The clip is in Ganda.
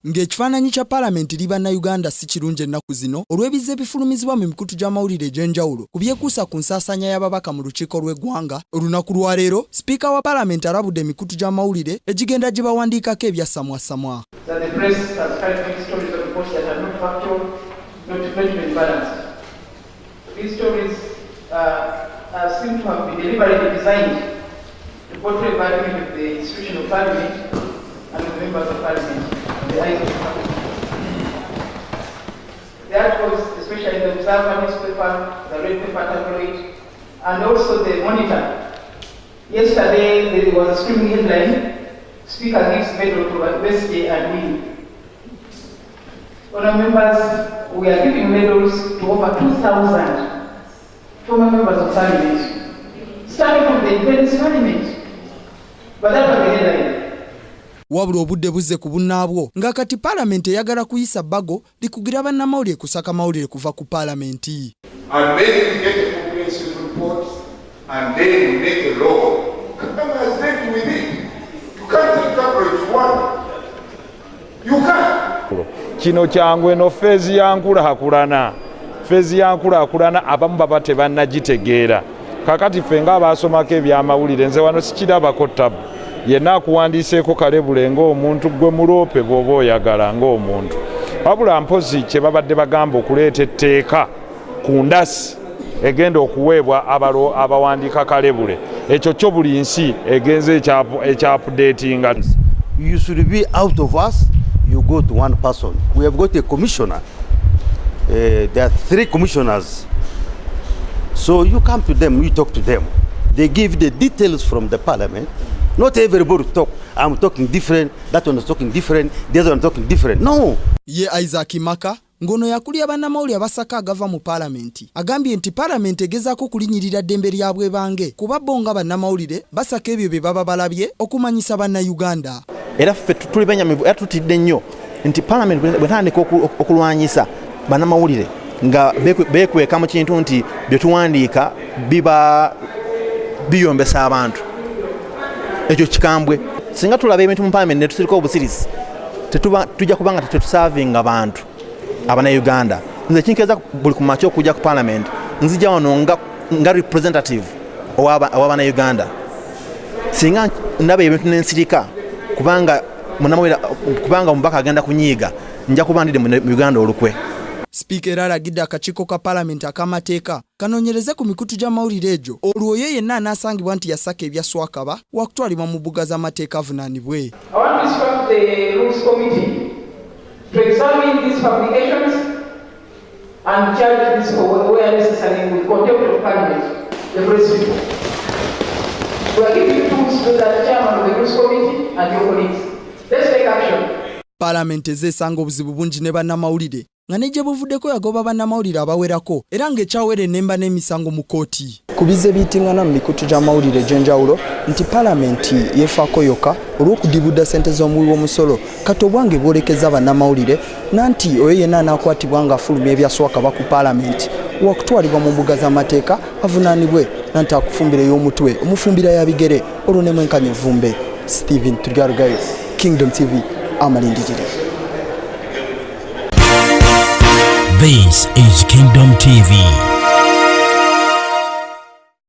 Ng'ekifaananyi kya Paalamenti eri bannayuganda si kirungi ennaku zino olw'ebizze ebifulumizibwa mu mikutu gy'amawulire egy'enjawulo ku byekuusa ku nsaasaanya y'ababaka mu lukiiko lw'eggwanga. Olunaku lwa leero Sipiika wa Paalamenti alabudde emikutu gy'amawulire egigenda gye bawandiikako ebyasamwasamwa. That was especially the Observer newspaper, the Red Pepper tabloid, and also the Monitor. Yesterday there was a screaming headline, Speaker gives medal to Westgate and we. Honourable members, we are giving medals to over 2,000 former members of Parliament, starting from the Independence Parliament. But that was the headline. Wabula obudde buzze ku bunnaabwo nga kati Paalamenti eyagala kuyisa bbago likugira bannamawulire kusaka mawulire kuva ku Paalamenti. And then we get a comprehensive report and then we make a law. Kagame has dealt with it. You can't take coverage one. You can't. Kino kyangwe no feezi yankulaakulana. Feezi yankulaakulana abamu baba tebannagitegeera. Kakati ffe ng'abaasomako ebyamawulire nze wano sikirabako ttabu. Yenna akuwandiiseeko kalebule ng'omuntu gwe muloope bw'oba oyagala ng'omuntu. Wabula mpozi kye babadde bagamba okuleeta etteeka ku ndasi egenda okuweebwa abawandiika kalebule. Ekyo kyo buli nsi egenze ekya-updatinga. You should be out of us, you go to one person. We have got a commissioner. There are 3 commissioners. So you come to them, you talk to them. They give the details from the Parliament. Not everybody talk. I'm talking different, that one is talking different, the other one is talking different. No. Ye Isaac Maka ngono yakulya bannamawulire abasaka agava mu Paalamenti agambye nti Paalamenti egezaako okulinyirira ddembe lyabwe bange kuba bo nga bannamawulire basaka ebyo bye baba balabye okumanyisa bannayuganda. Era ffe tuli benyamivu era tutidde nnyo nti Paalamenti bwetandika okulwanyisa bannamawulire nga beekweka mu kintu nti bye tuwandiika biba biyombesa abantu. Ekyo kikambwe singa tulaba ebintu mu Paalamenti ne tusirika obusirisi tujja kuba nga tetusavinga abantu abannayuganda. Nze kinkeeza buli ku makya okujja ku Paalamenti nzija wano nga representative ow'abannayuganda. Singa ndaba ebintu n'ensirika kubanga omubaka agenda kunyiiga nja kuba ndidde mu Uganda olukwe. Sipiika era alagidde akakiiko ka Paalamenti ak'amateeka kanoonyereze ku mikutu gy'amawulire egyo olwo ye yenna anaasangibwa nti yasaka ebyaswakaba wakutwalibwa mu mbuga z'amateeka avunaanibwe. I want to instruct the Rules Committee to examine these publications and judge this where necessary with contempt of Parliament, the press people. We are giving tools to the chairman of the Rules Committee and your colleagues. Let's take action. Paalamenti ezeesanga obuzibu bungi ne bannamawulire nga ne gye buvuddeko yagoba bannamawulire abawerako era ng'ekyawera ennemba n'emisango mu kkooti. Ku bizze biyitingana mu mikutu gy'amawulire egy'enjawulo nti Paalamenti yeefaako yokka olw'okudibudda ssente z'omuwi w'omusolo kati obwange bwolekeza bannamawulire nanti oyo yenna anaakwatibwa ng'afulumya ebyaswakaba ku Paalamenti wakutwalibwa mu mbuga z'amateeka avunaanibwe nanti akufumbira y'omutwe omufumbira ya bigere olwo ne mwenkanya evvumbe. Stephen Tugarugayo, Kingdom TV, amalindirire. This is Kingdom TV.